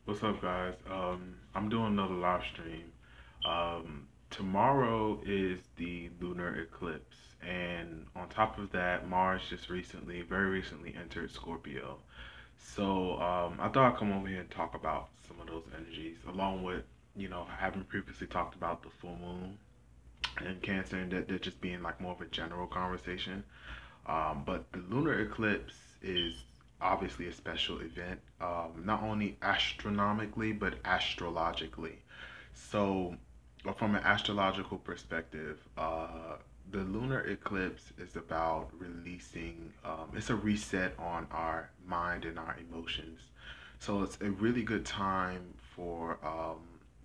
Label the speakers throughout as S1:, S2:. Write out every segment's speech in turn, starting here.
S1: What's up, guys? I'm doing another live stream. Tomorrow is the lunar eclipse, and on top of that, Mars just very recently entered Scorpio. So I thought I'd come over here and talk about some of those energies, along with, having previously talked about the full moon and Cancer, and that just being like more of a general conversation. But the lunar eclipse is obviously a special event, not only astronomically, but astrologically. So, from an astrological perspective, the lunar eclipse is about releasing, it's a reset on our mind and our emotions. So, it's a really good time for,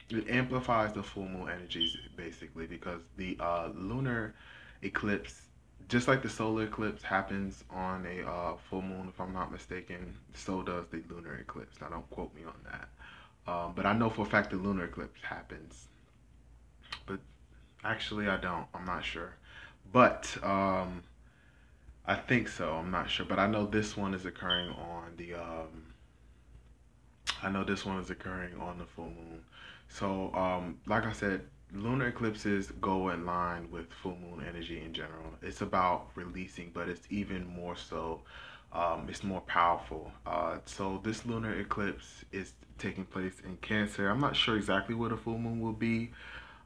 S1: it amplifies the full moon energies basically because the lunar eclipse, just like the solar eclipse happens on a full moon, if I'm not mistaken, so does the lunar eclipse. Now, don't quote me on that. But I know for a fact the lunar eclipse happens. But actually, I don't. I'm not sure. But I think so. I'm not sure. But I know this one is occurring on the. I know this one is occurring on the full moon. So, like I said, lunar eclipses go in line with full moon energy in general. It's about releasing, but it's even more so, it's more powerful. So this lunar eclipse is taking place in Cancer. I'm not sure exactly where the full moon will be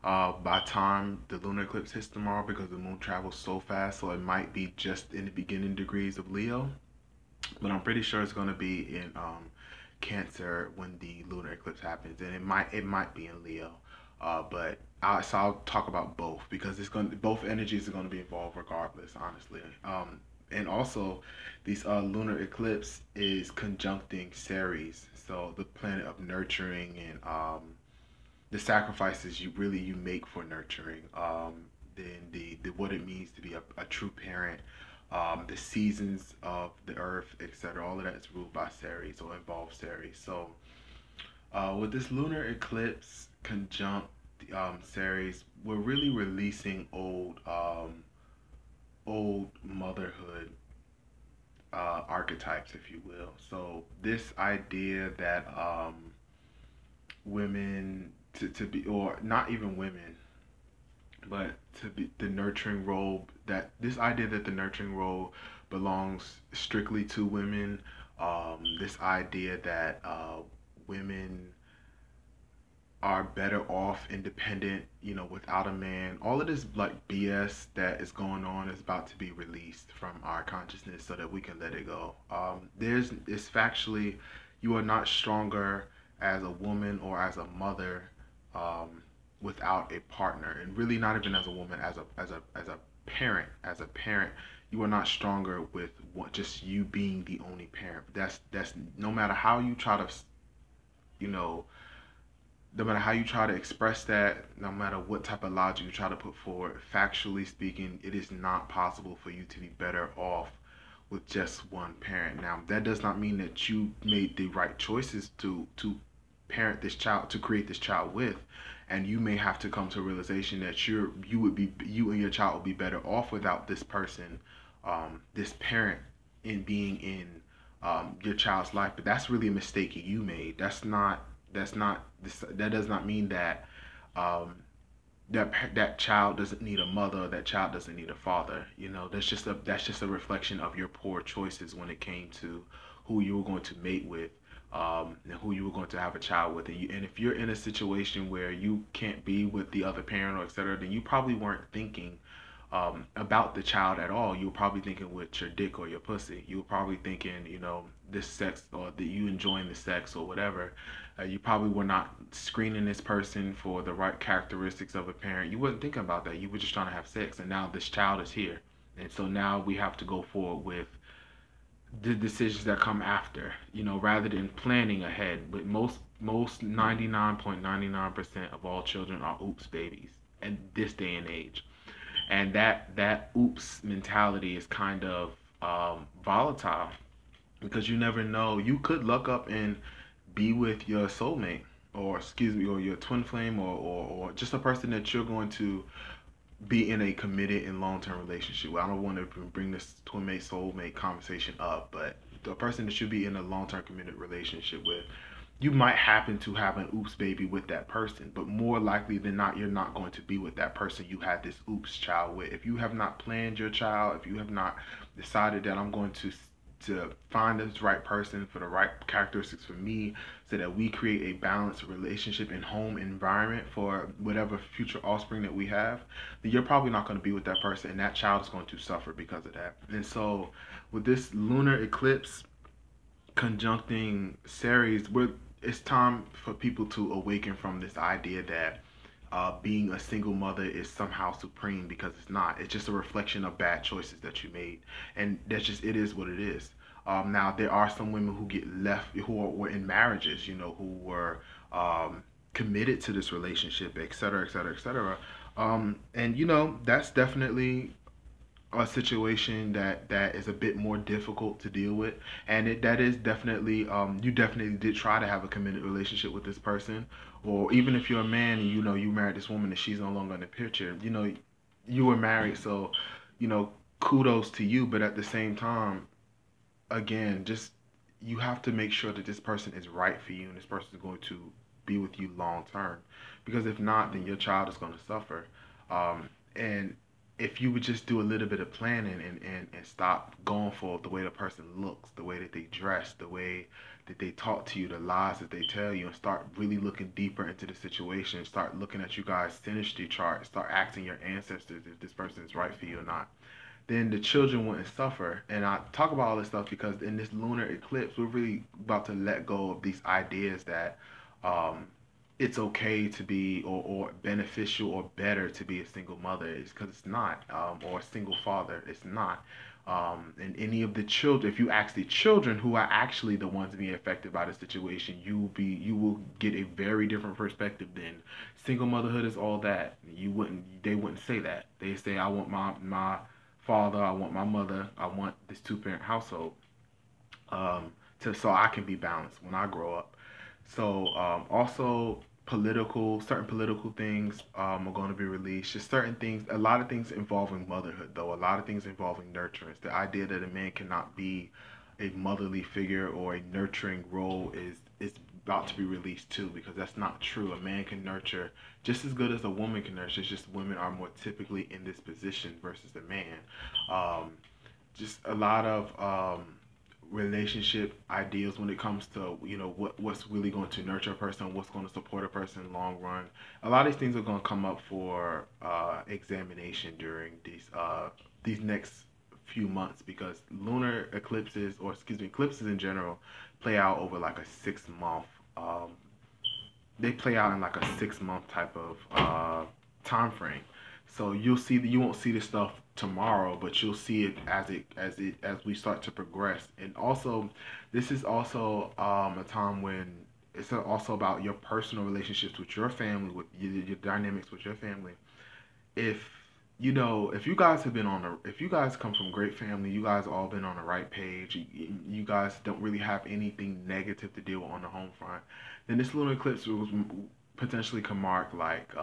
S1: by the time the lunar eclipse hits tomorrow because the moon travels so fast. So it might be just in the beginning degrees of Leo, but I'm pretty sure it's going to be in Cancer when the lunar eclipse happens, and it might be in Leo. I'll talk about both because both energies are going to be involved regardless, honestly. And also, this lunar eclipse is conjuncting Ceres, so the planet of nurturing and the sacrifices you make for nurturing. Then the what it means to be a true parent, the seasons of the earth, etc. All of that is ruled by Ceres or involves Ceres. So with this lunar eclipse conjunct Ceres, we're really releasing old motherhood archetypes, if you will. So this idea that women to be, or not even women, but to be the nurturing role, that this idea that the nurturing role belongs strictly to women, this idea that women are better off independent, without a man. All of this like BS that is going on is about to be released from our consciousness so that we can let it go. It's factually, you are not stronger as a woman or as a mother without a partner, and really not even as a woman, as a parent. As a parent, you are not stronger with just you being the only parent. That's no matter how you try to, you know no matter how you try to express that, no matter what type of logic you try to put forward, factually speaking, it is not possible for you to be better off with just one parent. Now, that does not mean that you made the right choices to parent this child, to create this child with, and you may have to come to a realization that you and your child would be better off without this person, this parent, in being in your child's life. But that's really a mistake you made. That does not mean that that child doesn't need a mother, that child doesn't need a father. That's just a reflection of your poor choices when it came to who you were going to mate with, and who you were going to have a child with. And if you're in a situation where you can't be with the other parent or etc., then you probably weren't thinking about the child at all. You were probably thinking with your dick or your pussy. You were probably thinking, this sex, or that you enjoying the sex or whatever. You probably were not screening this person for the right characteristics of a parent. You wasn't thinking about that. You were just trying to have sex, and now this child is here, and so now we have to go forward with the decisions that come after. Rather than planning ahead. But most 99.99% of all children are oops babies at this day and age, and that oops mentality is kind of volatile because you never know. You could look up and be with your soulmate, or excuse me, or your twin flame, or just a person that you're going to be in a committed and long-term relationship with. I don't want to bring this twin mate soulmate conversation up, but the person that should be in a long-term committed relationship with, you might happen to have an oops baby with that person, but more likely than not, you're not going to be with that person you had this oops child with. If you have not planned your child, if you have not decided that I'm going to find this right person for the right characteristics for me, so that we create a balanced relationship and home environment for whatever future offspring that we have, then you're probably not going to be with that person, and that child is going to suffer because of that. And so, with this lunar eclipse conjuncting Ceres, it's time for people to awaken from this idea that being a single mother is somehow supreme, because it's not. It's just a reflection of bad choices that you made, and that's just, it is what it is. Now there are some women who get left, were in marriages, you know, who were committed to this relationship, et cetera, et cetera, et cetera. And you know, that's definitely a situation that is a bit more difficult to deal with, and that is definitely, you definitely did try to have a committed relationship with this person, or even if you're a man and you know you married this woman and she's no longer in the picture, you know, you were married, so you know, kudos to you. But at the same time, again, just, you have to make sure that this person is right for you and this person is going to be with you long term, because if not, then your child is going to suffer. And if you would just do a little bit of planning, and stop going for the way the person looks, the way that they dress, the way that they talk to you, the lies that they tell you, and start really looking deeper into the situation, start looking at you guys' synergy chart, start asking your ancestors if this person is right for you or not, then the children wouldn't suffer. And I talk about all this stuff because in this lunar eclipse, we're really about to let go of these ideas that um, it's okay to be, or beneficial or better to be a single mother. It's because it's not, or a single father. It's not. And any of the children, if you ask the children who are actually the ones being affected by the situation, you will get a very different perspective than single motherhood is all that. They wouldn't say that. They say, I want my father, I want my mother, I want this two-parent household, so I can be balanced when I grow up. So also certain political things are going to be released. Just certain things, a lot of things involving motherhood, though. A lot of things involving nurturance. The idea that a man cannot be a motherly figure or a nurturing role is about to be released too, because that's not true. A man can nurture just as good as a woman can nurture. It's just women are more typically in this position versus the man. Um, just a lot of relationship ideals when it comes to, you know, what's really going to nurture a person, what's going to support a person in the long run. A lot of these things are going to come up for examination during these next few months, because lunar eclipses, or excuse me, eclipses in general, play out over like a 6 month. They play out in like a 6 month type of time frame. So you won't see this stuff tomorrow, but you'll see it as we start to progress. And also, this is also a time when it's also about your personal relationships with your family, with your dynamics with your family. If you know, if you guys come from great family, you guys all been on the right page, you guys don't really have anything negative to deal with on the home front, then this lunar eclipse was potentially can mark like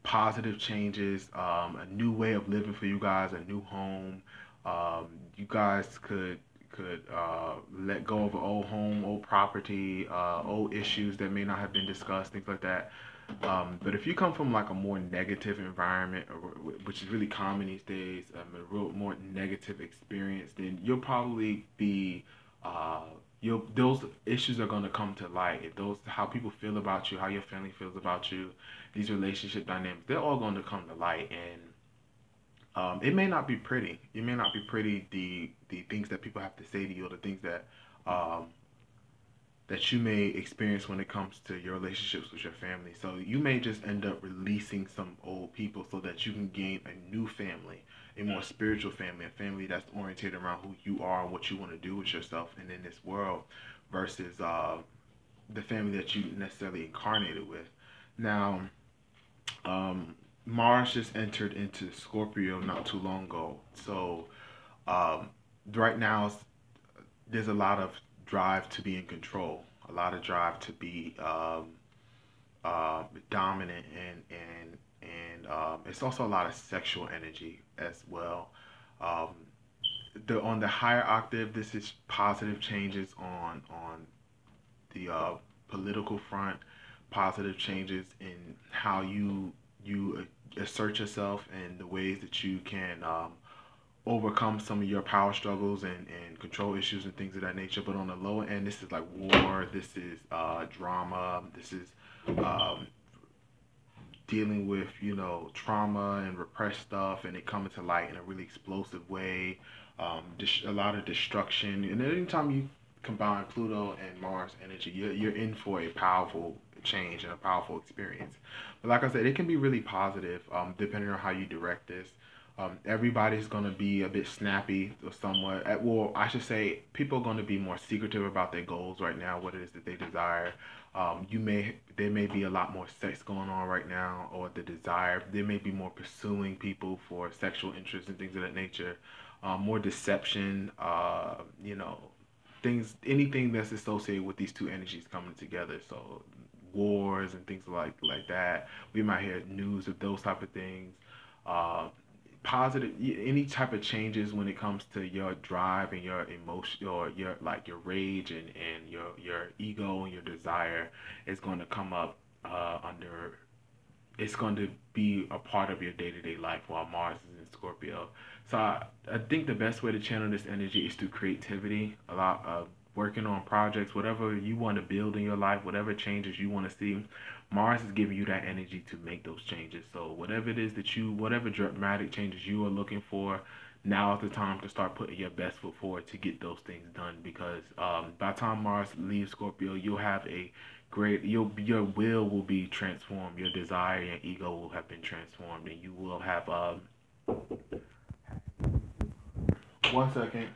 S1: positive changes, a new way of living for you guys, a new home. You guys could let go of an old home, old property, old issues that may not have been discussed, things like that. But if you come from like a more negative environment, which is really common these days, a real more negative experience, then you'll probably be, those issues are going to come to light. If those, how people feel about you, how your family feels about you, these relationship dynamics, they're all going to come to light. And it may not be pretty. It may not be pretty, the things that people have to say to you, or the things um, that you may experience when it comes to your relationships with your family. So you may just end up releasing some old people so that you can gain a new family, a more spiritual family, a family that's oriented around who you are and what you want to do with yourself and in this world, versus the family that you necessarily incarnated with. Now, Mars just entered into Scorpio not too long ago. So um, right now, there's a lot of drive to be in control, a lot of drive to be dominant, and it's also a lot of sexual energy as well. Um, on the higher octave, this is positive changes on the political front, positive changes in how you assert yourself and the ways that you can overcome some of your power struggles and control issues and things of that nature. But on the lower end, this is like war, this is drama, this is um, dealing with, you know, trauma and repressed stuff, and it coming to light in a really explosive way. A lot of destruction, and anytime you combine Pluto and Mars energy, you're in for a powerful change and a powerful experience. But like I said, it can be really positive, depending on how you direct this. Everybody's going to be a bit snappy or somewhat. Well, I should say people are going to be more secretive about their goals right now, what it is that they desire. There may be a lot more sex going on right now, or the desire. There may be more pursuing people for sexual interests and things of that nature. More deception. You know, anything that's associated with these two energies coming together. So wars and things like that. We might hear news of those type of things. Uh, Positive, any type of changes when it comes to your drive and your emotion, or your rage and your ego and your desire is going to come up under. It's going to be a part of your day-to-day life while Mars is in Scorpio. So I think the best way to channel this energy is through creativity, a lot of working on projects, whatever you want to build in your life, whatever changes you want to see. Mars is giving you that energy to make those changes. So whatever it is that whatever dramatic changes you are looking for, now is the time to start putting your best foot forward to get those things done. Because by the time Mars leaves Scorpio, you'll have a your will be transformed, your desire and ego will have been transformed, and you will have 1 second.